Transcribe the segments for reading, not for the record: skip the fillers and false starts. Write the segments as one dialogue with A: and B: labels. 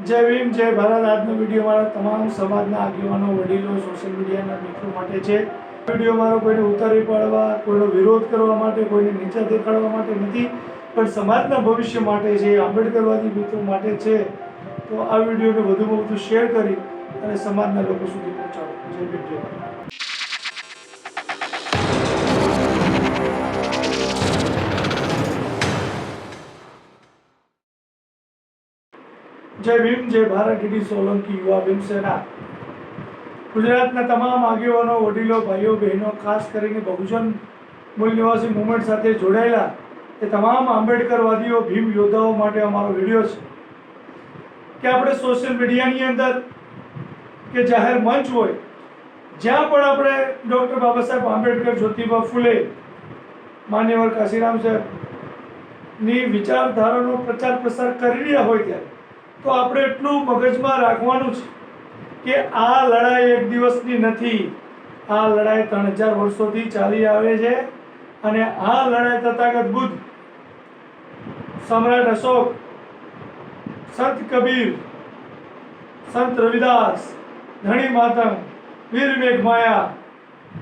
A: જય ભીમ જય ભારત। આજનો વિડીયો મારા તમામ સમાજના આગેવાનો, વડીલો, સોશિયલ મીડિયાના મિત્રો માટે છે। વિડીયો મારો કોઈને ઉતારી પાડવા, કોઈનો વિરોધ કરવા માટે, કોઈને નીચા દેખાડવા માટે નથી, પણ સમાજના ભવિષ્ય માટે છે, આંબેડકરવાદી મિત્રો માટે છે। તો આ વિડીયોને વધુમાં વધુ શેર કરી અને સમાજના લોકો સુધી પહોંચાડો। જય ભીમ જય ભારત। જય ભીમ જય ભારત। ડીડી સોલંકી યુવા ભીમસેના। ગુજરાતના તમામ આગેવાનો, વડીલો, ભાઈઓ, બહેનો, ખાસ કરીને બહુજન મૂળ નિવાસી મુવમેન્ટ સાથે જોડાયેલા એ તમામ આંબેડકરવાદીઓ, ભીમ યોદ્ધાઓ માટે અમારો વિડીયો છે કે આપણે સોશિયલ મીડિયાની અંદર કે જાહેર મંચ હોય, જ્યાં પણ આપણે ડૉક્ટર બાબા સાહેબ આંબેડકર, જ્યોતિબા ફૂલે, માન્યવર કાશીરામ સાહેબની વિચારધારાનો પ્રચાર પ્રસાર કરી રહ્યા હોય ત્યારે તો આપણે એટલું મગજમાં રાખવાનું છે કે આ લડાઈ એક દિવસની નથી। આ લડાઈ 3000 વર્ષોથી ચાલી આવે છે અને આ લડાઈ તથાગત બુદ્ધ, સમ્રાટ અશોક, સંત કબીર, સંત રવિદાસ, ધણી માતંગ, વીર મેઘમાયા,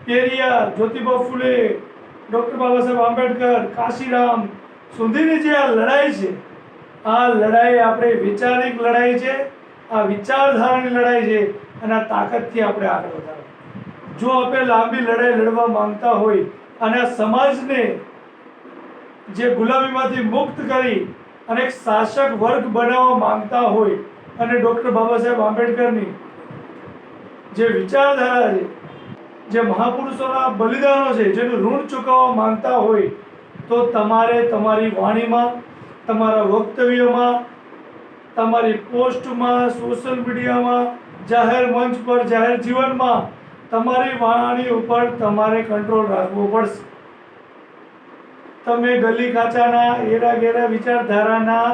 A: પેરિયાર, જ્યોતિબા ફૂલે, ડૉક્ટર બાબા સાહેબ આંબેડકર, કાશીરામ સુધીની જે આ લડાઈ છે, આ લડાઈ આપણે વિચારિક લડાઈ છે, આ વિચારધારાની લડાઈ છે અને આ તાકાતથી આપણે આગળ વધારો। જો આપણે લાંબી લડાઈ લડવા માંગતા હોય અને આ સમાજને જે ગુલામીમાંથી મુક્ત કરી અને એક શાસક વર્ગ બનાવવા માંગતા હોય અને ડૉક્ટર બાબા સાહેબ આંબેડકરની જે વિચારધારા છે, જે મહાપુરુષોના બલિદાનો છે, જેનું ઋણ ચૂકવવા માંગતા હોય તો તમારે તમારી વાણીમાં, તમારા વક્તવ્યમાં, તમારી પોસ્ટમાં, સોશિયલ મીડિયામાં, જાહેર મંચ પર, જાહેર જીવનમાં તમારી વાણી ઉપર તમારે કંટ્રોલ રાખવો પડશે। તમે ગલી ખાચાના, એરા ગેરા વિચારધારાના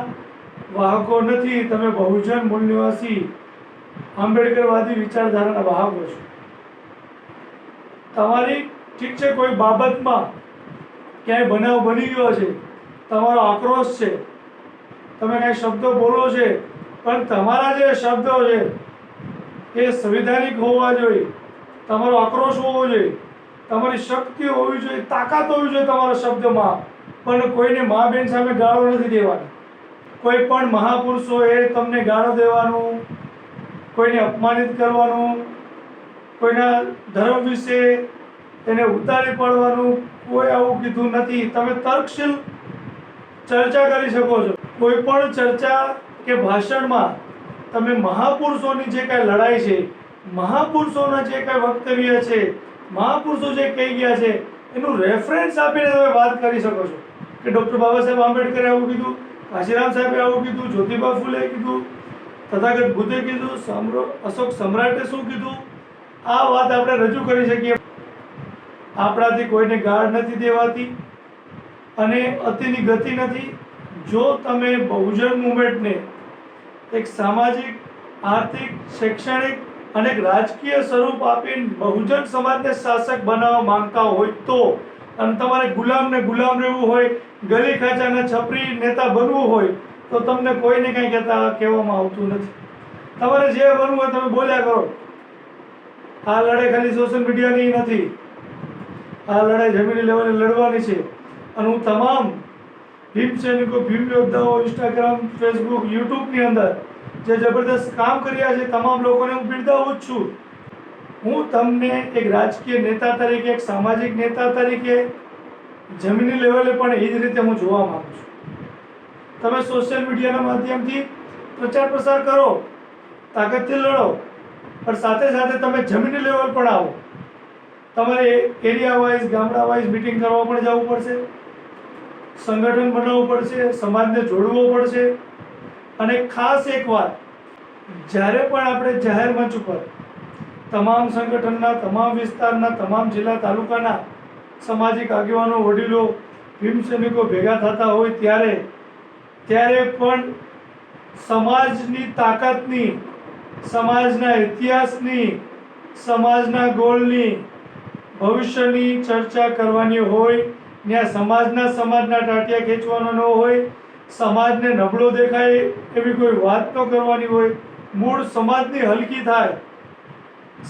A: વાહકો નથી, તમે બહુજન મૂળ નિવાસી આંબેડકરવાદી વિચારધારાના વાહકો છો। તમારી ઠીક છે, કોઈ બાબતમાં ક્યાંય બનાવ બની ગયો છે, તમારો આક્રોશ છે, તમે કાંઈ શબ્દો બોલો છે, પણ તમારા જે શબ્દો છે એ સંવિધાનિક હોવા જોઈએ, તમારો આક્રોશ હોવો જોઈએ, તમારી શક્તિ હોવી જોઈએ, તાકાત હોવી જોઈએ તમારા શબ્દમાં, પણ કોઈને મા બેન સામે ગાળો નથી દેવાની। કોઈ પણ મહાપુરુષોએ તમને ગાળો દેવાનું, કોઈને અપમાનિત કરવાનું, કોઈના ધર્મ વિશે એને ઉતારી પાડવાનું કોઈ આવું કીધું નથી। તમે તર્કશીલ ચર્ચા કરી શકો છો। કોઈ પણ ચર્ચા કે ભાષણમાં તમે મહાપુરુષોની જે કાંઈ લડાઈ છે, મહાપુરુષોના જે કાંઈ વક્તવ્ય છે, મહાપુરુષો જે કહી ગયા છે એનું રેફરન્સ આપીને તમે વાત કરી શકો છો કે ડૉક્ટર બાબા સાહેબ આંબેડકરે આવું કીધું, કાશીરામ સાહેબે આવું કીધું, જ્યોતિબા ફૂલે કીધું, તથાગત બુદ્ધે કીધું, અશોક સમ્રાટે શું કીધું, આ વાત આપણે રજૂ કરી શકીએ। આપણાથી કોઈને ગાળ નથી દેવાતી અને અતિની ગતિ નથી। જો તમે બહુજન મુવમેન્ટને એક સામાજિક, આર્થિક, શૈક્ષણિક અને રાજકીય સ્વરૂપ આપીને બહુજન સમાજને શાસક બનાવવા માંગતા હોય તો, અને તમારે ગુલામને ગુલામ રહેવું હોય, ગલી ખાચાના છપરી નેતા બનવું હોય તો તમને કોઈને કંઈ કહેવામાં આવતું નથી। તમારે જે બનવું હોય તમે બોલ્યા કરો। આ લડાઈ ખાલી સોશિયલ મીડિયાની નથી, આ લડાઈ જમીની લેવલે લડવાની છે। અને હું તમામ ભીમ સૈનિકો, ભીમ યોદ્ધાઓ ઇન્સ્ટાગ્રામ, ફેસબુક, યુટ્યુબની અંદર જે જબરદસ્ત કામ કર્યા છે તમામ લોકોને હું બિરદાવું જ છું। હું તમને એક રાજકીય નેતા તરીકે, એક સામાજિક નેતા તરીકે જમીની લેવલે પણ એ જ રીતે હું જોવા માંગુ છું। તમે સોશિયલ મીડિયાના માધ્યમથી પ્રચાર પ્રસાર કરો, તાકાતથી લડો, પણ સાથે સાથે તમે જમીની લેવલ પણ આવો। તમારે એરિયા વાઇઝ, ગામડા વાઇઝ મિટિંગ કરવા પણ જવું પડશે, સંગઠન બનાવવું પડશે, સમાજને જોડવો પડશે। અને ખાસ એક વાત, જ્યારે પણ આપણે જાહેર મંચ ઉપર તમામ સંગઠનના, તમામ વિસ્તારના, તમામ જિલ્લા તાલુકાના સામાજિક આગેવાનો, વડીલો, ભીમ સૈનિકો ભેગા થતા હોય ત્યારે પણ સમાજની તાકાતની, સમાજના ઇતિહાસની, સમાજના ગોળની, ભવિષ્યની ચર્ચા કરવાની હોય, ત્યાં સમાજના ટાંટિયા ખેંચવાનો ન હોય, સમાજને નબળો દેખાય એવી કોઈ વાત ન કરવાની હોય. મૂળ સમાજની હલકી થાય,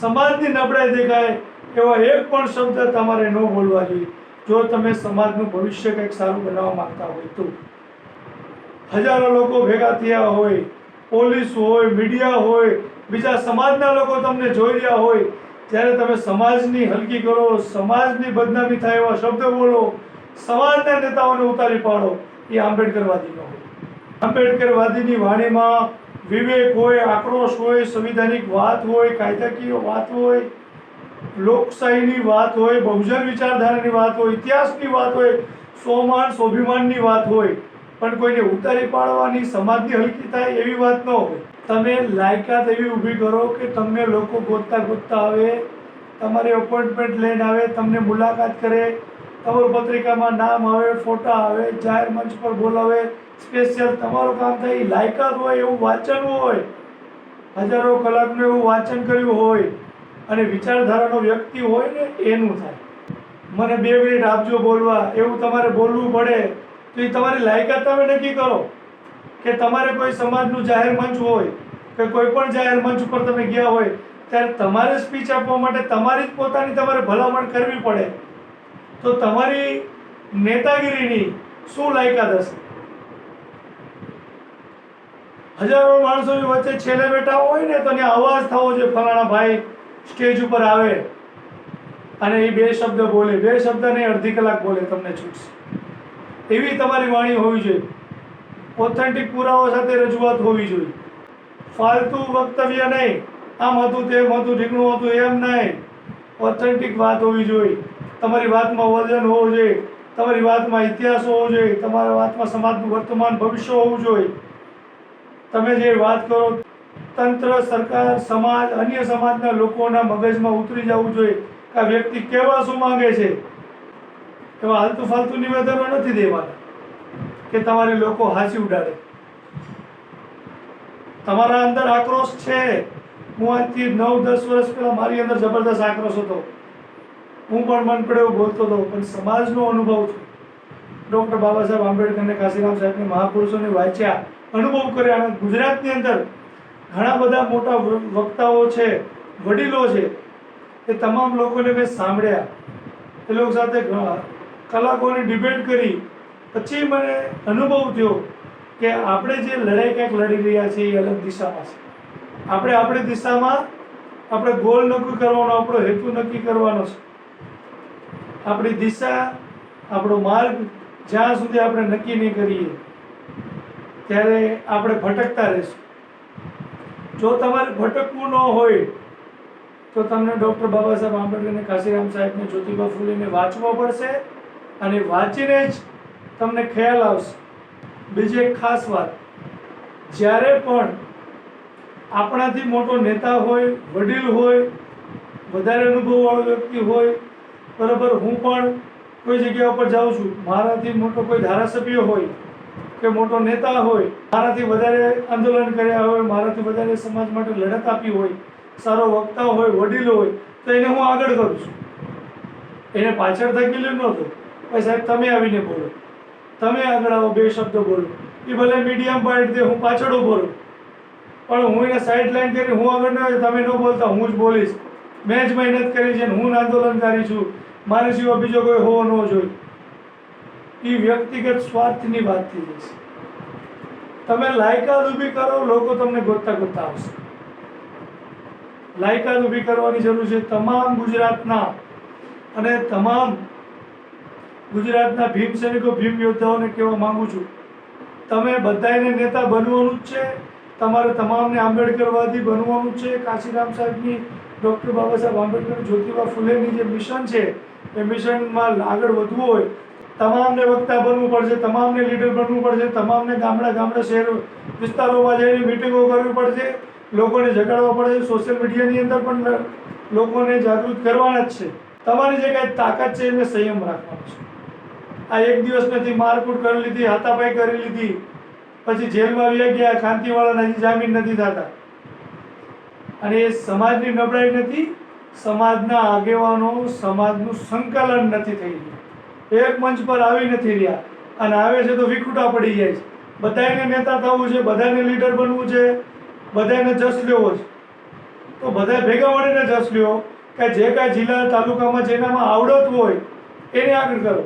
A: સમાજની નબળાઈ દેખાય એવા એક પણ શબ્દ તમારે ન બોલવા જોઈએ. જો તમે સમાજનું ભવિષ્ય કંઈક સારું બનાવવા માંગતા હોય તો. હજારો લોકો ભેગા થયા હોય, પોલીસ હોય, મીડિયા હોય, બીજા સમાજના લોકો તમને જોઈ રહ્યા હોય, ત્યારે તમે સમાજની હલકી કરો, સમાજની બદનામી થાય એવા શબ્દ બોલો, સમાજના નેતાઓને ઉતારી પાડો, એ આંબેડકરવાદી ન હોય. આંબેડકરવાદીની વાણીમાં વિવેક હોય, આક્રોશ હોય, સંવિધાનિક વાત હોય, કાયદાકીય વાત હોય, લોકશાહીની વાત હોય, બહુજન વિચારધારાની વાત હોય, ઇતિહાસની વાત હોય, સ્વમાન સ્વાભિમાનની વાત હોય, પણ કોઈને ઉતારી પાડવાની, સમાજની હલકી થાય એવી વાત ન હોય. તમે લાયકાત એવી ઊભી કરો કે તમને લોકો ગોતતા ગોતતા આવે, તમારી અપોઇન્ટમેન્ટ લઈને આવે, તમને મુલાકાત કરે, તમારું પત્રિકામાં નામ આવે, ફોટા આવે, જાહેર મંચ પર બોલાવે, સ્પેશિયલ તમારું કામ થાય. લાયકાત હોય, એવું વાંચન હોય, હજારો કલાકનું એવું વાંચન કર્યું હોય અને વિચારધારાનો વ્યક્તિ હોય ને, એનું થાય. મને 2 મિનિટ આપજો બોલવા, એવું તમારે બોલવું પડે તો એ તમારી લાયકાત તમે નક્કી કરો. કે તમારે કોઈ સમાજનું જાહેર મંચ હોય કે કોઈ પણ જાહેર મંચ ઉપર તમે ગયા હોય, ત્યારે તમારે સ્પીચ આપવા માટે તમારી જ પોતાની તમારે ભલામણ કરવી પડે, તો તમારી નેતાગીરીની શું લાયકાત હશે? હજારો માણસોની વચ્ચે છેલ્લે બેઠા હોય ને, તો ત્યાં અવાજ થવો જોઈએ, ફલાણા ભાઈ સ્ટેજ ઉપર આવે અને એ 2 શબ્દ બોલે, 2 શબ્દ નહીં, અડધી કલાક બોલે, તમને છૂટશે. એવી તમારી વાણી હોવી જોઈએ. ઓથેન્ટિક પુરાવા સાથે રજૂઆત હોવી જોઈએ. ફાલતુ વક્તવ્ય નહીં, આમ હતું તેમ હતું ઢીકણું હતું એમ નહીં. ઓથેન્ટિક વાત હોવી જોઈએ. તમારી વાતમાં વજન હોવું જોઈએ, તમારી વાતમાં ઇતિહાસ હોવો જોઈએ, તમારી વાતમાં સમાજનું વર્તમાન ભવિષ્ય હોવું જોઈએ. તમે જે વાત કરો, તંત્ર, સરકાર, સમાજ, અન્ય સમાજના લોકોના મગજમાં ઉતરી જવું જોઈએ કે આ વ્યક્તિ કેવા શું માંગે છે. એવા હાલતુ ફાલતુ નિવેદનો નથી દેવાના કે તમારી લોકો હાંસી ઉડાડે. તમારા અંદર આક્રોશ છે. હું આજથી 9-10 વર્ષ પહેલા મારી અંદર જબરદસ્ત આક્રોશ હતો. હું પણ મન પડે એવું બોલતો હતો, પણ સમાજનો અનુભવ છે. ડૉક્ટર બાબા સાહેબ આંબેડકરને, કાશીરામ સાહેબને, મહાપુરુષોને વાંચ્યા, અનુભવ કર્યા. અને ગુજરાતની અંદર ઘણા બધા મોટા વક્તાઓ છે, વડીલો છે, એ તમામ લોકોને મેં સાંભળ્યા. એ લોકો સાથે કલાકોની ડિબેટ કરી. પછી મને અનુભવ થયો કે આપણે જે લડાઈ કંઈક લડી રહ્યા છીએ એ અલગ દિશામાં છે. આપણે આપણી દિશામાં આપણે ગોલ નક્કી કરવાનો, આપણો હેતુ નક્કી કરવાનો છે. આપણી દિશા, આપણો માર્ગ જ્યાં સુધી આપણે નક્કી નહીં કરીએ ત્યારે આપણે ભટકતા રહીશું. જો તમારે ભટકવું ન હોય તો તમને ડૉક્ટર બાબા સાહેબ આંબેડકરને, કાશીરામ સાહેબને, જ્યોતિબા ફૂલેને વાંચવો પડશે, અને વાંચીને જ તમને ખ્યાલ આવશે. બીજી એક ખાસ વાત, જ્યારે પણ આપણાથી મોટો નેતા હોય, વડીલ હોય, વધારે અનુભવવાળો વ્યક્તિ હોય, બરાબર, હું પણ કોઈ જગ્યા ઉપર જાઉં છું, મારાથી મોટો કોઈ ધારાસભ્ય હોય કે મોટો નેતા હોય, મારાથી વધારે આંદોલન કર્યા હોય, મારાથી વધારે સમાજ માટે લડત આપી હોય, સારો વક્તા હોય, વડીલ હોય, તો એને હું આગળ કરું છું. એને પાછળ ધકેલ્યો નહોતો. ભાઈ સાહેબ તમે આવીને બોલો, તમે આગળ આવો, 2 શબ્દો બોલો. એ ભલે મીડિયમ પાર્ટ દે, હું પાછળ બોલું, પણ હું એને સાઈડ લાઈન કરી, હું આગળ ન, તમે ન બોલતા, હું જ બોલીશ. મેં જ મહેનત કરી છે, હું આંદોલનકારી છું, મારી સિવાય બીજો કોઈ હોવો ન જોઈએ. એ વ્યક્તિગત સ્વાર્થની વાત થઈ જશે. તમે લાયકાત ઊભી કરો, લોકો તમને ગોતતા ગોતતા આવશે. લાયકાત ઊભી કરવાની જરૂર છે. તમામ ગુજરાતના અને તમામ ગુજરાતના ભીમ સૈનિકો, ભીમ યોદ્ધાઓને કહેવા માંગુ છું, તમે બધાને નેતા બનવાનું જ છે. તમારે તમામને આંબેડકરવાદી બનવાનું છે. કાશીરામ સાહેબની, ડૉક્ટર બાબા સાહેબ આંબેડકર, જ્યોતિબા ફૂલેની જે મિશન છે, એ મિશનમાં આગળ વધવું હોય, તમામને વક્તા બનવું પડશે, તમામને લીડર બનવું પડશે, તમામને ગામડા શહેર વિસ્તારોમાં જઈને મિટિંગો કરવી પડશે, લોકોને જગાડવા પડશે. સોશિયલ મીડિયાની અંદર પણ લોકોને જાગૃત કરવાના જ છે. તમારી જે કાંઈ તાકાત છે એને સંયમ રાખવાનો છે. આ એક દિવસ નથી, મારકૂટ કરી લીધી, હાથાપાઈ કરી લીધી, પછી જેલમાં વ્યા ગયા, ખાંતીવાળાના હજી જામીન નથી થતા. અને એ સમાજની નબળાઈ નથી, સમાજના આગેવાનો, સમાજનું સંકલન નથી થઈ રહ્યું. એક મંચ પર આવી નથી રહ્યા, અને આવે છે તો વિખૂટા પડી જાય છે. બધાને નેતા થવું છે, બધાને લીડર બનવું છે, બધાને જશ લેવો છે, તો બધા ભેગા મળીને જશ લ્યો કે જે કાંઈ જિલ્લા તાલુકામાં જેનામાં આવડત હોય એને આગળ કરો.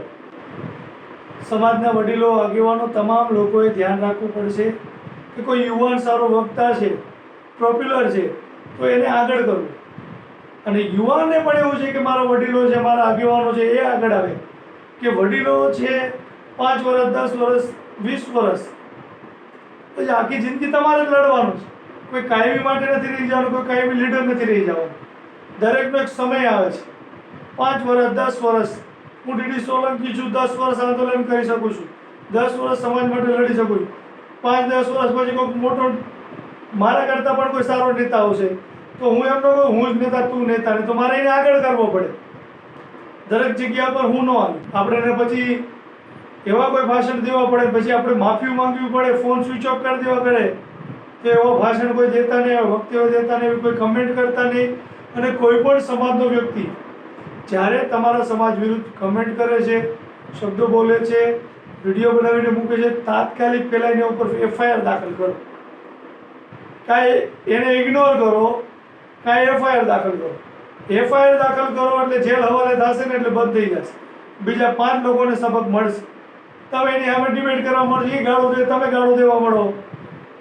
A: સમાજના વડીલો, આગેવાનો, તમામ લોકોએ ધ્યાન રાખવું પડશે કે કોઈ યુવાન સારો વક્તા છે, પોપ્યુલર છે, તો એને આગળ કરવું. અને યુવાનને પણ એવું છે કે મારા વડીલો છે, મારા આગેવાનો છે, એ આગળ આવે. કે વડીલો છે 5 વર્ષ, 10 વર્ષ, 20 વર્ષ, પછી આખી જિંદગી તમારે જ લડવાનું છે. કોઈ કાયમી માટે નથી રહી જવાનું, કોઈ કાયમી લીડર નથી રહી જવાનું. દરેકનો એક સમય આવે છે. 5 વર્ષ, 10 વર્ષ, હું ડીડી સોલંકી છું, 10 વર્ષ આંદોલન કરી શકું છું, 10 વર્ષ સમાજ માટે લડી શકું છું. 5-10 વર્ષ પછી કોઈ મોટો મારા કરતાં પણ કોઈ સારો નેતા આવશે તો હું એમ ન કહું હું જ નેતા, તું નેતા નહીં, તો મારે એને આગળ કરવો પડે. દરેક જગ્યા પર હું ન આવી. આપણે એને પછી એવા કોઈ ભાષણ દેવા પડે, પછી આપણે માફી માંગવી પડે, ફોન સ્વિચ ઓફ કરી દેવા પડે કે એવો ભાષણ કોઈ દેતા નહીં, વક્તવ્ય દેતા નહીં, કોઈ કમેન્ટ કરતા નહીં. અને કોઈ પણ સમાજનો વ્યક્તિ જ્યારે તમારા સમાજ વિરુદ્ધ કમેન્ટ કરે છે, શબ્દો બોલે છે, વિડીયો બનાવીને મૂકે છે, તાત્કાલિક પહેલાં એના ઉપર FIR દાખલ કરો. કાંઈ એને ઇગ્નોર કરો, કાંઈ FIR દાખલ કરો. FIR દાખલ કરો એટલે જેલ હવાલે થશે ને એટલે બંધ થઈ જશે. બીજા 5 લોકોને સબક મળશે. તમે એની સામે ડિબેટ કરવા મળશે, એ ગાળો દે, તમે ગાળો દેવા મળો.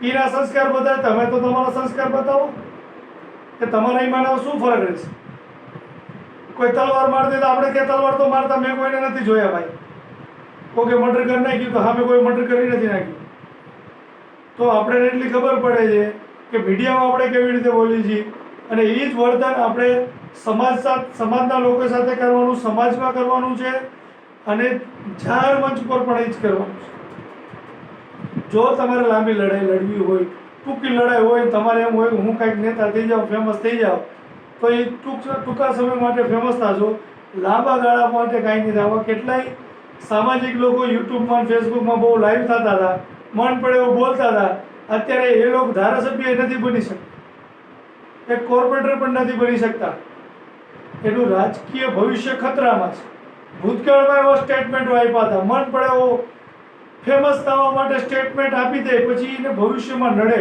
A: એના સંસ્કાર બતાવે, તમે તો તમારા સંસ્કાર બતાવો કે તમારા ઈમાનમાં શું ફરક રહેશે. કોઈ તલવાર મારતી તો આપણે કે તલવાર તો મારતા મેં કોઈને નથી જોયા ભાઈ. કોઈ મર્ડર કરી નાખ્યું તો સામે કોઈ મર્ડર કરી નથી નાખ્યું. તો આપણે એટલી ખબર પડે છે કે મીડિયામાં આપણે કેવી રીતે બોલીએ છીએ. અને એ જ વર્તન આપણે સમાજના લોકો સાથે કરવાનું, સમાજમાં કરવાનું છે અને જાહેર મંચ પર પણ એ જ કરવાનું છે. જો તમારે લાંબી લડાઈ લડવી હોય, ટૂંકી લડાઈ હોય, તમારે એમ હોય હું કાંઈક નેતા થઈ જાઉં, ફેમસ થઈ જાઉં, તો એ ટૂંકા સમય માટે ફેમસ થશો. લાંબા ગાળા માટે કાંઈ નહીં થાય. કેટલાય સામાજિક લોકો યુટ્યુબમાં, ફેસબુકમાં બહુ લાઈવ થતા હતા, મન પડે એવું બોલતા હતા. અત્યારે એ લોકો ધારાસભ્ય નથી બની શકતા, એક કોર્પોરેટર પણ નથી બની શકતા. એનું રાજકીય ભવિષ્ય ખતરામાં છે. ભૂતકાળમાં એવા સ્ટેટમેન્ટો આપ્યા હતા, મન પડે એવો ફેમસ થવા માટે સ્ટેટમેન્ટ આપી દે, પછી એને ભવિષ્યમાં નડે.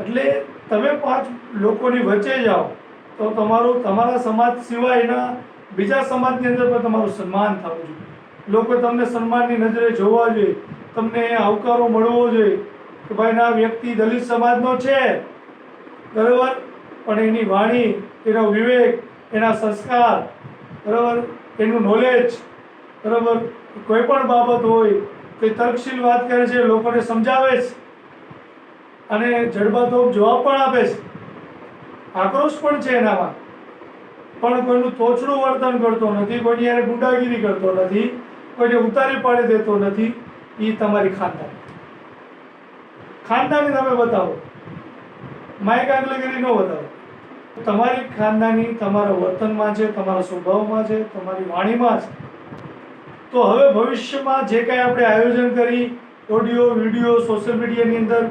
A: એટલે તમે 5 લોકોની વચ્ચે જાઓ તો તમારા સમાજ સિવાયના બીજા સમાજની અંદર પણ તમારું સન્માન થવું જોઈએ. લોકો તમને સન્માનની નજરે જોવા જોઈએ, તમને આવકારો મળવો જોઈએ કે ભાઈ ના વ્યક્તિ દલિત સમાજનો છે, બરાબર, પણ એની વાણી, એનો વિવેક, એના સંસ્કાર, બરાબર, એનું નોલેજ, બરાબર, કોઈ પણ બાબત હોય તે તર્કશીલ વાત કરે છે, લોકોને સમજાવે છે અને જડબાતોબ જવાબ પણ આપે છે. આક્રોશ પણ છે એનામાં, પણ કોઈનું તોછડું વર્તન કરતો નથી, કોઈની યારે ગુંડાગીરી કરતો નથી, કોઈને ઉતારી પાડી દેતો નથી. એ તમારી ખાનદાની તમે બતાવો, માઇક આગલગીરી ન બતાવો. તમારી ખાનદાની તમારા વર્તનમાં છે, તમારા સ્વભાવમાં છે, તમારી વાણીમાં છે. તો હવે ભવિષ્યમાં જે કાંઈ આપણે આયોજન કરી, ઓડિયો, વિડીયો, સોશિયલ મીડિયાની અંદર,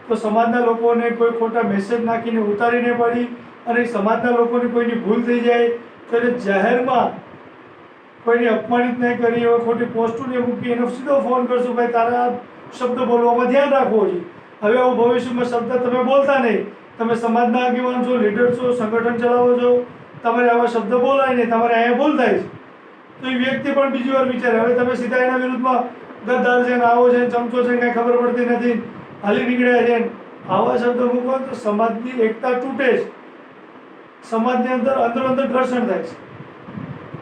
A: તો સમાજના લોકોને કોઈ ખોટા મેસેજ નાખીને ઉતારીને પાડી અને સમાજના લોકોની કોઈની ભૂલ થઈ જાય તો એને જાહેરમાં કોઈને અપમાનિત નહીં કરી, એવા ખોટી પોસ્ટોને મૂકી એનો સીધો ફોન કરશું, ભાઈ તારા શબ્દ બોલવામાં ધ્યાન રાખવો જોઈએ. હવે આવું ભવિષ્યમાં શબ્દ તમે બોલતા નહીં. તમે સમાજના આગેવાન છો, લીડર છો, સંગઠન ચલાવો છો, તમારે આવા શબ્દ બોલાય નહીં, તમારે અહીંયા ભૂલ થાય છે તો એ વ્યક્તિ પણ બીજી વાર વિચારે. હવે તમે સીધા એના વિરુદ્ધમાં ગદ્દાર છે ને, આવો છે, ચમચો છે, કાંઈ ખબર પડતી નથી, હાલી નીકળ્યા છે, આવા શબ્દો મૂકો તો સમાજની એકતા તૂટે છે, સમાજની અંદર ઘર્ષણ થાય છે.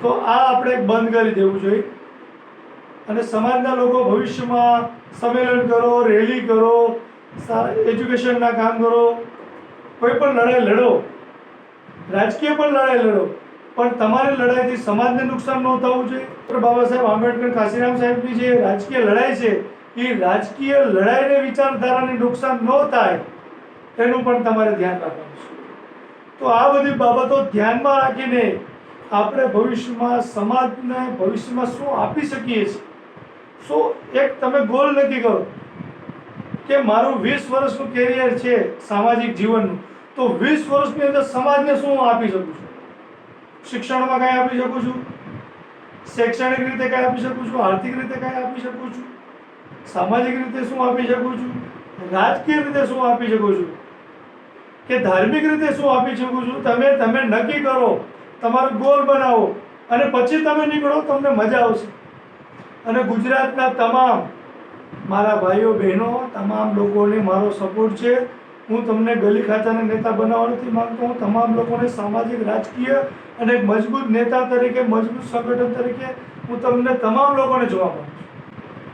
A: તો આ આપણે બંધ કરી દેવું જોઈએ. અને સમાજના લોકો ભવિષ્યમાં સંમેલન કરો, રેલી કરો, એજ્યુકેશનના કામ કરો, કોઈ પણ લડાઈ લડો, રાજકીય પણ લડાઈ લડો, પણ તમારી લડાઈથી સમાજને નુકસાન ન થવું જોઈએ. બાબા સાહેબ આંબેડકર, કાશીરામ સાહેબની જે રાજકીય લડાઈ છે, એ રાજકીય લડાઈને વિચારધારાને નુકસાન ન થાય એનું પણ તમારે ધ્યાન રાખવાનું છે. તો આ બધી બાબતો ધ્યાનમાં રાખીને આપણે ભવિષ્યમાં સમાજને ભવિષ્યમાં શું આપી શકીએ છીએ. શું એક તમે ગોલ નક્કી કરો કે મારું 20 વર્ષનું કેરિયર છે સામાજિક જીવનનું, તો 20 વર્ષની અંદર સમાજને શું હું આપી શકું છું. શિક્ષણમાં કાંઈ આપી શકું છું, શૈક્ષણિક રીતે કાંઈ આપી શકું છું, આર્થિક રીતે કાંઈ આપી શકું છું, સામાજિક રીતે શું આપી શકું છું, રાજકીય રીતે શું આપી શકું છું, કે ધાર્મિક રીતે શું આપી શકું છું. તમે નક્કી કરો, તમારો ગોલ બનાવો અને પછી તમે નીકળો, તમને મજા આવશે. અને ગુજરાતના તમામ મારા ભાઈઓ બહેનો, તમામ લોકોને મારો સપોર્ટ છે. હું તમને ગલી ખાચાના નેતા બનાવવા નથી માંગતો. હું તમામ લોકોને સામાજિક, રાજકીય અને એક મજબૂત નેતા તરીકે, મજબૂત સંગઠન તરીકે હું તમને તમામ લોકોને જોવા માંગુ છું.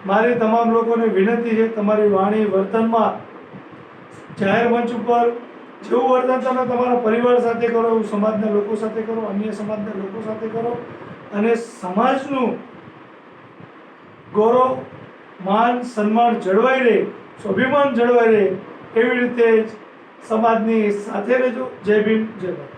A: મારી તમામ લોકોને વિનંતી છે, તમારી વાણી વર્તનમાં, જાહેર મંચ ઉપર જેવું વર્તન તમે તમારા પરિવાર સાથે કરો એવું સમાજના લોકો સાથે કરો, અન્ય સમાજના લોકો સાથે કરો. અને સમાજનું ગૌરવ, માન, સન્માન જળવાઈ રહે, સ્વાભિમાન જળવાઈ રહે, એવી રીતે સમાજની સાથે રહેજો. જય ભીમ, જય ભારત.